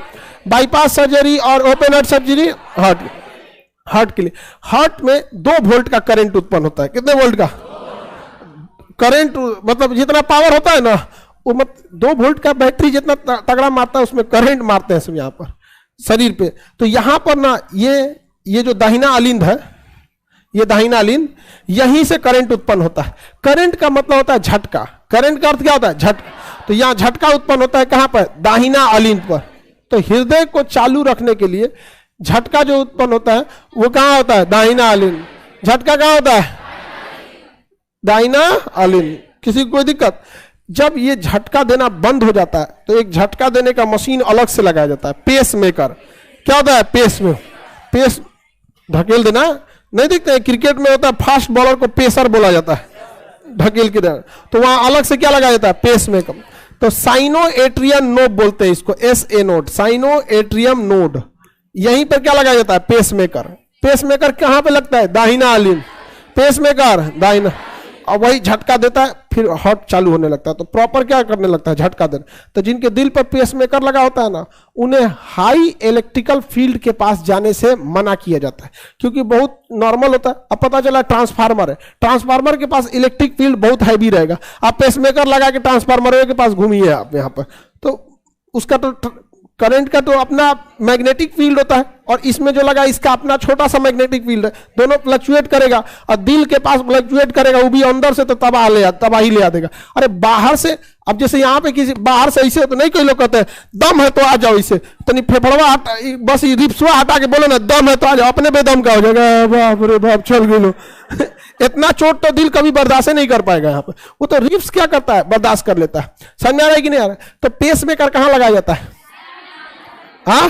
A: बाईपास सर्जरी और ओपन हार्ट सर्जरी हार्ट के लिए। हार्ट में 2 वोल्ट का करंट उत्पन्न होता है। कितने वोल्ट का करंट, मतलब जितना पावर होता है ना वो 2 वोल्ट का बैटरी जितना तगड़ा मारता है उसमें करंट मारते हैं सब यहाँ पर शरीर पे। तो यहाँ पर ना ये जो दाहिना अलिंद है, ये दाहिना अलिंद, यहीं से करंट उत्पन्न होता है। करंट का मतलब होता है झटका। करंट का अर्थ क्या होता है? झटका। तो यहाँ झटका उत्पन्न होता है कहां पर? दाहिना अलिंद पर। तो हृदय को चालू रखने के लिए झटका जो उत्पन्न होता है वो कहां होता है? दाहिना अलिंद। झटका कहां होता है? दाहिना अलिंद। किसी को कोई दिक्कत? जब ये झटका देना बंद हो जाता है तो एक झटका देने का मशीन अलग से लगाया जाता है, पेस मेकर। क्या होता है? पेस में पेस ढकेल देना, नहीं दिखते हैं क्रिकेट में होता है, फास्ट बॉलर को पेसर बोला जाता है, ढकेल के देना। तो वहां अलग से क्या लगाया जाता है? Pacemaker. तो साइनो एट्रियम नोड बोलते हैं इसको, SA node, sino atrium node. यहीं पर क्या लगाया जाता है? Pace maker. पेस मेकर कहां पे लगता है? दाहिना अलिंद। पेस मेकर दाहिना, और वही झटका देता है, फिर हार्ट चालू होने लगता है। तो प्रॉपर क्या करने लगता है? झटका देना। तो जिनके दिल पर पेसमेकर लगा होता है ना, उन्हें हाई इलेक्ट्रिकल फील्ड के पास जाने से मना किया जाता है, क्योंकि बहुत नॉर्मल होता है। अब पता चला ट्रांसफार्मर है, ट्रांसफार्मर के पास इलेक्ट्रिक फील्ड बहुत हैवी रहेगा, आप पेसमेकर लगा के ट्रांसफार्मर के पास घूमिए आप यहाँ पर, तो उसका तो करंट का तो अपना मैग्नेटिक फील्ड होता है, और इसमें जो लगा इसका अपना छोटा सा मैग्नेटिक फील्ड है, दोनों फ्लक्चुएट करेगा, और दिल के पास फ्लक्चुएट करेगा, वो भी अंदर से तो तबाही ले आ देगा। अरे बाहर से, अब जैसे यहाँ पे किसी बाहर से ऐसे तो नहीं, कोई लोग कहते हैं दम है तो आ जाओ, इसे तो फेफड़वा हटा, बस रिप्सवा हटा के बोलो ना दम है तो आ जाओ, अपने बेदम का हो जाएगा, बाप रे बाप चल गए। इतना चोट तो दिल कभी बर्दाश्त नहीं कर पाएगा यहाँ पे, वो तो रिप्स क्या करता है? बर्दाश्त कर लेता है। समझ में आ रहा है कि नहीं आ रहा है? तो पेस मेकर कहाँ लगाया जाता है? हाँ,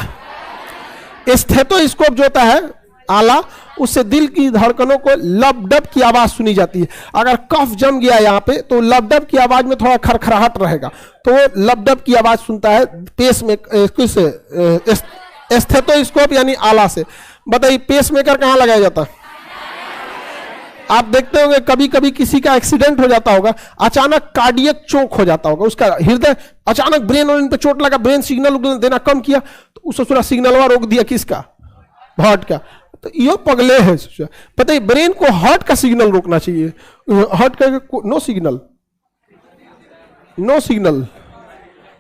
A: स्टेथोस्कोप जो होता है आला, उससे दिल की धड़कनों को लबडब की आवाज सुनी जाती है। अगर कफ जम गया यहाँ पे तो लबडब की आवाज में थोड़ा खरखराहट रहेगा, तो वो लबडब की आवाज सुनता है पेस में स्टेथोस्कोप यानी आला से। बताइए पेस मेकर कहाँ लगाया जाता है? आप देखते होंगे कभी कभी किसी का एक्सीडेंट हो जाता होगा, अचानक कार्डियक चोक हो जाता होगा, उसका हृदय अचानक ब्रेन और इन पे चोट लगा, ब्रेन सिग्नल देना कम किया, तो उस पूरा सिग्नलवा रोक दिया किसका? हार्ट का। तो ये पगले है। पता है ब्रेन को हार्ट का सिग्नल रोकना चाहिए, हार्ट का नो सिग्नल, नो सिग्नल,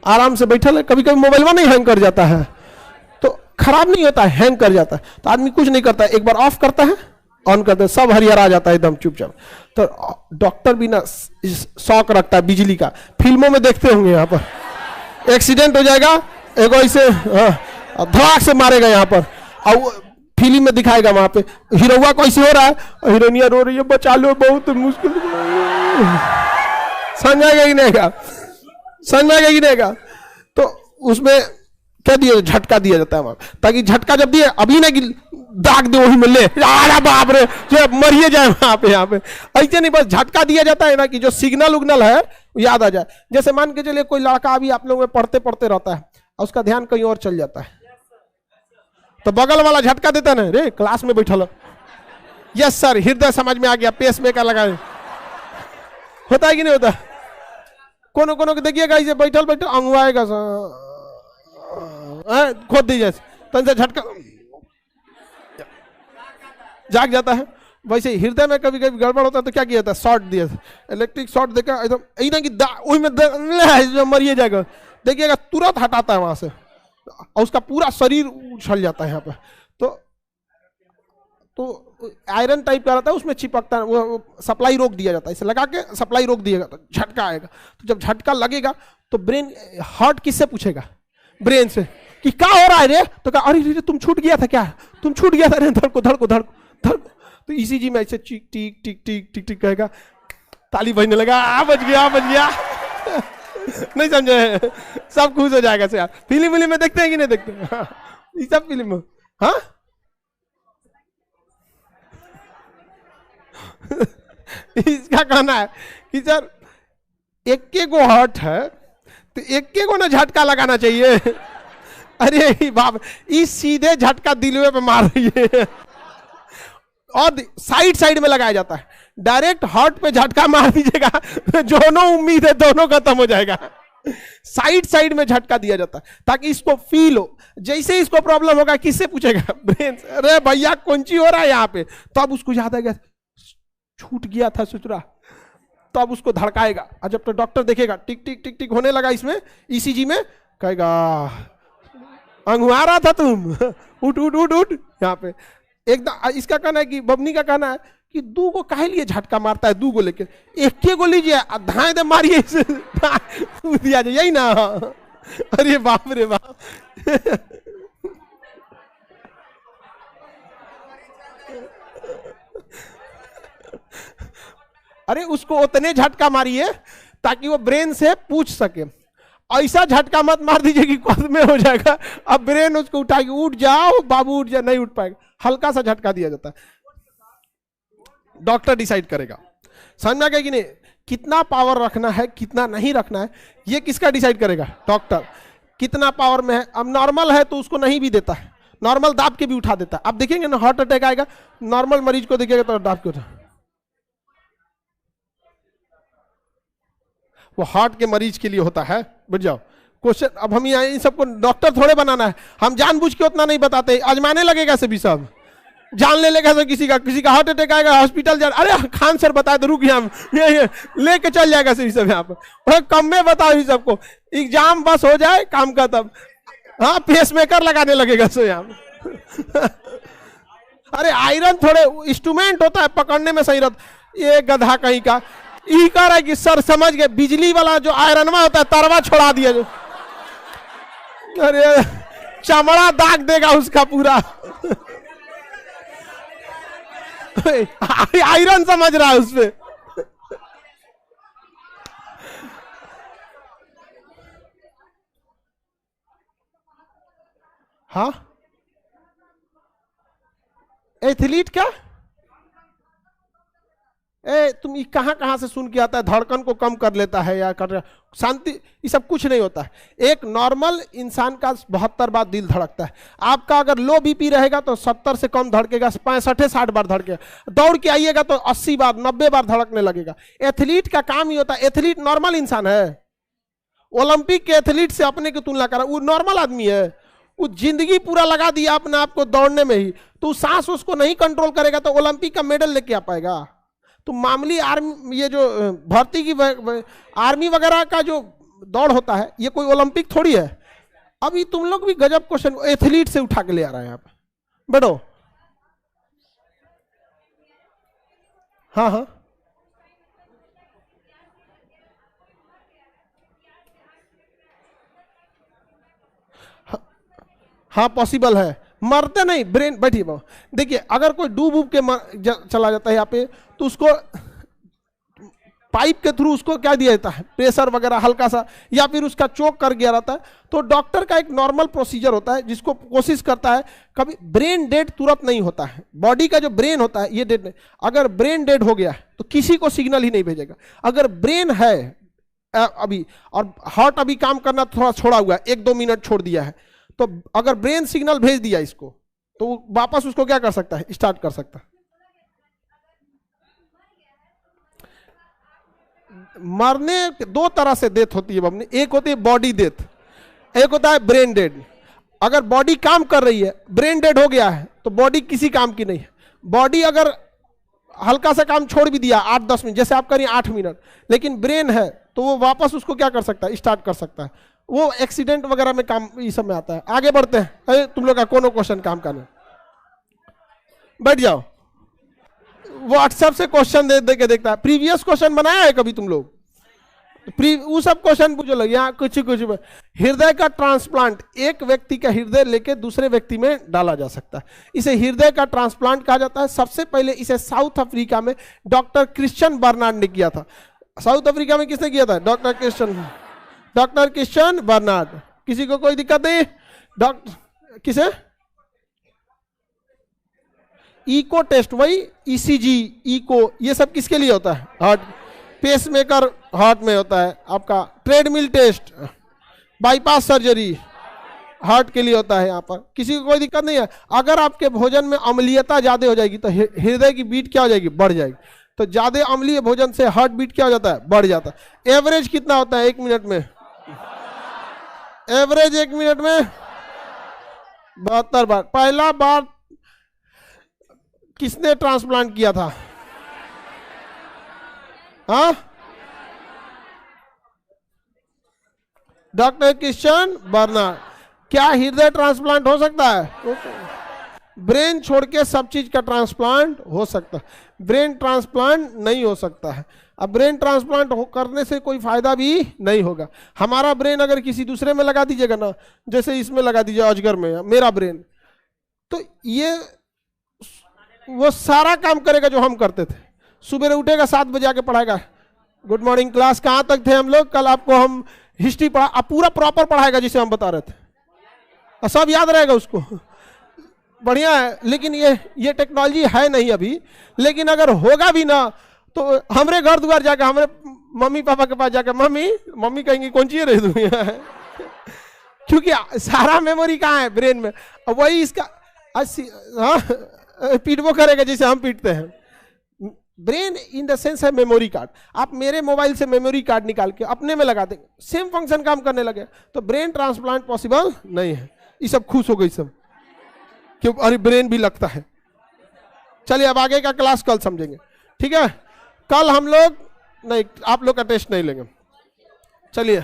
A: आराम से बैठा है। कभी कभी मोबाइल में नहीं हैंग कर जाता है, तो खराब नहीं होता है, हैंग कर जाता है, तो आदमी कुछ नहीं करता है, एक बार ऑफ करता है, ऑन करते सब हरियर आ जाता है एकदम चुपचाप। तो डॉक्टर भी ना शौक रखता है बिजली का, फिल्मों में देखते होंगे, यहाँ पर एक्सीडेंट हो जाएगा, एक ऐसे धड़ाक से मारेगा यहाँ पर, और फिल्म में दिखाएगा वहां पे हीरोवा को ऐसे हो रहा है, हीरोइनिया रो रही है, बचा लो बहुत मुश्किल। समझ आएगा कि नहीं का? समझ में आएगा कि नहीं का? तो उसमें क्या दिया? झटका दिया जाता है वहां, ताकि झटका जब दिए अभी ना दाग दे वही में ले, बाप रे जो मरिए जाए वहां पे। यहाँ पे ऐसे नहीं, बस झटका दिया जाता है ना कि जो सिग्नल उग्नल है याद आ जाए। जैसे मान के चलिए कोई लड़का अभी आप लोगों में पढ़ते पढ़ते रहता है और उसका ध्यान कहीं और चल जाता है, तो बगल वाला झटका देता है ना, रे क्लास में बैठल, यस सर, हृदय समझ में आ गया, पेस मेकर लगा, होता है कि नहीं होता? कोनो कोनो को देखिएगा इसे बैठल बैठल अंगवाएगा, खोद दीजिए तन से झटका जाग जाता है। वैसे हृदय में कभी कभी गड़बड़ होता है तो क्या किया जाता है? शॉर्ट दिया, इलेक्ट्रिक शॉर्ट देकर एकदम यही ना कि में मरिए जाएगा, देखिएगा तुरंत हटाता है वहां से, और उसका पूरा शरीर उछल जाता है यहाँ पे। तो आयरन टाइप का रहता है, उसमें चिपकता है, वो सप्लाई रोक दिया जाता है, इसे लगा के सप्लाई रोक दिएगा तो झटका आएगा। तो जब झटका लगेगा तो ब्रेन, हार्ट किससे पूछेगा? ब्रेन से कि क्या हो रहा है रे? तो कहा अरे रे तुम छूट गया था क्या? तुम छूट गया था रे, धड़को धड़को धड़को धड़को। तो ईसीजी में ऐसे टिक टिक टिक टिक टिक टिक कहेगा, ताली बजने लगा, आ बच गया बच गया। नहीं समझे? सब खुश हो जाएगा से। फिल्म में देखते हैं कि नहीं देखते? ये सब फिल्म में, हाँ इसका कहना है कि सर एक को हार्ट है तो एक को ना झटका लगाना चाहिए। अरे बाप, इस सीधे झटका दिलवे पे मार रही है। और साइड साइड में लगाया जाता है। डायरेक्ट हार्ट पे झटका मार दीजिएगा दोनों उम्मीद है दोनों खत्म हो जाएगा। साइड साइड में झटका दिया जाता है ताकि इसको फील हो। जैसे इसको प्रॉब्लम होगा किससे पूछेगा? ब्रेन। अरे भैया कौन ची हो रहा है यहाँ पे, तो अब उसको याद आएगा छूट गया था सुचरा, तो अब उसको धड़काएगा। और जब तो डॉक्टर देखेगा टिक टिक टिक टिक होने लगा इसमें ईसीजी में, कहेगा अंगुआ रहा था तुम, उठ उठ उठ उठ। यहाँ पे एकदम इसका कहना है कि बबनी का कहना है कि दू को काहे लिए झटका मारता है, दू को लेके एक के को लीजिए धाए दे मारिए इसे दिया जाए, यही ना। अरे बाप रे बाप। अरे उसको उतने झटका मारिए ताकि वो ब्रेन से पूछ सके। ऐसा झटका मत मार दीजिए कि खुद में हो जाएगा, अब ब्रेन उसको उठा के उठ जाओ बाबू उठ जा, नहीं उठ पाएगा। हल्का सा झटका दिया जाता है, डॉक्टर डिसाइड करेगा। समझ में आ गया कि नहीं? कितना पावर रखना है कितना नहीं रखना है ये किसका डिसाइड करेगा? डॉक्टर। कितना पावर में है, अब नॉर्मल है तो उसको नहीं भी देता है, नॉर्मल दाब के भी उठा देता है। अब देखेंगे ना हार्ट अटैक आएगा, नॉर्मल मरीज को देखिएगा तो दाब के उठा, वो हार्ट के मरीज के लिए होता है। बुझ जाओ क्वेश्चन। अब हम यहाँ इन सबको डॉक्टर थोड़े बनाना है, हम जानबूझ के उतना नहीं बताते, आजमाने लगेगा सभी सब, जान ले लेगा सब। किसी का हार्ट अटैक आएगा हॉस्पिटल जा, अरे खान सर बताए तो रुक यहाँ लेके चल जाएगा सभी सब यहाँ पर। कम में बताओ ही सबको, एग्जाम बस हो जाए काम का तब हाँ पेसमेकर लगाने लगेगा सो यहाँ। अरे आयरन थोड़े इंस्ट्रूमेंट होता है पकड़ने में सही रहता। ये गधा कहीं का ई कह रहा है कि सर समझ गए, बिजली वाला जो आयरनवा होता है तरवा छोड़ा दिया जो, अरे चमड़ा दाग देगा उसका पूरा। आयरन समझ रहा है उसपे। हाँ एथलीट क्या तुम कहां कहां से सुन के आता है, धड़कन को कम कर लेता है या कर शांति, ये सब कुछ नहीं होता है। एक नॉर्मल इंसान का 72 बार दिल धड़कता है। आपका अगर लो बीपी रहेगा तो 70 से कम धड़केगा, 65-60 बार धड़केगा। दौड़ के आइएगा तो 80 बार 90 बार धड़कने लगेगा। एथलीट का काम ही होता है। एथलीट नॉर्मल इंसान है, ओलंपिक के एथलीट से अपने की तुलना करा, वो नॉर्मल आदमी है। वो जिंदगी पूरा लगा दिया अपने आप को दौड़ने में ही, तो सांस उसको नहीं कंट्रोल करेगा तो ओलंपिक का मेडल लेके आ पाएगा? तो मामूली आर्मी, ये जो भर्ती की आर्मी वगैरह का जो दौड़ होता है ये कोई ओलंपिक थोड़ी है। अभी तुम लोग भी गजब क्वेश्चन एथलीट से उठा के ले आ रहे हैं यहाँ पे। बैठो। हाँ हाँ हाँ पॉसिबल है, मरते नहीं, ब्रेन बैठिए बाबू। देखिए अगर कोई डूब उब के चला जाता है यहाँ पे तो उसको पाइप के थ्रू उसको क्या दिया जाता है, प्रेशर वगैरह हल्का सा, या फिर उसका चोक कर गया रहता है तो डॉक्टर का एक नॉर्मल प्रोसीजर होता है जिसको कोशिश करता है। कभी ब्रेन डेड तुरंत नहीं होता है, बॉडी का जो ब्रेन होता है ये डेड नहीं। अगर ब्रेन डेड हो गया तो किसी को सिग्नल ही नहीं भेजेगा। अगर ब्रेन है अभी और हार्ट अभी काम करना थोड़ा छोड़ा हुआ है, 1-2 मिनट छोड़ दिया है, तो अगर ब्रेन सिग्नल भेज दिया इसको तो वापस उसको क्या कर सकता है, स्टार्ट कर सकता है। मरने 2 तरह से डेथ होती है बमनी, एक होती है बॉडी डेथ, एक होता है ब्रेन डेड। अगर बॉडी काम कर रही है, ब्रेन डेड हो गया है तो बॉडी किसी काम की नहीं है। बॉडी अगर हल्का सा काम छोड़ भी दिया 8-10 मिनट, जैसे आप करिए 8 मिनट, लेकिन ब्रेन है तो वो वापस उसको क्या कर सकता है, स्टार्ट कर सकता है। वो एक्सीडेंट वगैरह में काम इस सब में आता है। आगे बढ़ते हैं। तुम लोग का कोनो क्वेश्चन काम करना, बैठ जाओ। व्हाट्सएप से क्वेश्चन दे के देखता है। प्रीवियस क्वेश्चन बनाया है कभी तुम लोग? वो सब क्वेश्चन पूछो लगे यहाँ कुछ हृदय का ट्रांसप्लांट, एक व्यक्ति का हृदय लेके दूसरे व्यक्ति में डाला जा सकता है, इसे हृदय का ट्रांसप्लांट कहा जाता है। सबसे पहले इसे साउथ अफ्रीका में डॉक्टर क्रिश्चियन बर्नार्ड ने किया था। साउथ अफ्रीका में किसने किया था? Doctor Christian Barnard. किसी को कोई दिक्कत नहीं? डॉक्टर किसे? इको टेस्ट, वही ईसीजी, इको, ये सब किसके लिए होता है? हार्ट। पेसमेकर हार्ट में होता है आपका। Treadmill test, bypass surgery, heart के लिए होता है। यहाँ पर किसी को कोई दिक्कत नहीं है। अगर आपके भोजन में अम्लीयता ज्यादा हो जाएगी तो हृदय की बीट क्या हो जाएगी, बढ़ जाएगी। तो ज्यादा अम्लीय भोजन से हार्ट बीट क्या हो जाता है, बढ़ जाता है। एवरेज कितना होता है 1 मिनट में? एवरेज 1 मिनट में 72 बार। पहला बार किसने ट्रांसप्लांट किया था? हाँ, डॉक्टर क्रिश्चियन बर्नार्ड। क्या हृदय ट्रांसप्लांट हो सकता है? ब्रेन छोड़ के सब चीज का ट्रांसप्लांट हो सकता है, ब्रेन ट्रांसप्लांट नहीं हो सकता है। अब ब्रेन ट्रांसप्लांट करने से कोई फायदा भी नहीं होगा। हमारा ब्रेन अगर किसी दूसरे में लगा दीजिएगा ना, जैसे इसमें लगा दीजिए अजगर में मेरा ब्रेन, तो ये वो सारा काम करेगा जो हम करते थे। सुबह उठेगा 7 बजे आके पढ़ाएगा, गुड मॉर्निंग क्लास, कहाँ तक थे हम लोग कल, आपको हम हिस्ट्री पढ़ा, पूरा प्रॉपर पढ़ाएगा जिसे हम बता रहे थे, और सब याद रहेगा उसको। बढ़िया है, लेकिन ये टेक्नोलॉजी है नहीं अभी। लेकिन अगर होगा भी ना तो हमरे घर द्वार जाकर, हमरे मम्मी पापा के पास जाकर मम्मी कहेंगी कौन सी रह दूँ क्योंकि सारा मेमोरी कहाँ है, ब्रेन में। वही इसका पीटबो करेगा जैसे हम पीटते हैं। ब्रेन इन द सेंस है मेमोरी कार्ड। आप मेरे मोबाइल से मेमोरी कार्ड निकाल के अपने में लगा देंगे, सेम फंक्शन काम करने लगे। तो ब्रेन ट्रांसप्लांट पॉसिबल नहीं है। ये सब खुश हो गई सब, क्यों? अरे ब्रेन भी लगता है। चलिए अब आगे का क्लास कल समझेंगे, ठीक है? कल हम लोग नहीं, आप लोग का टेस्ट नहीं लेंगे। चलिए।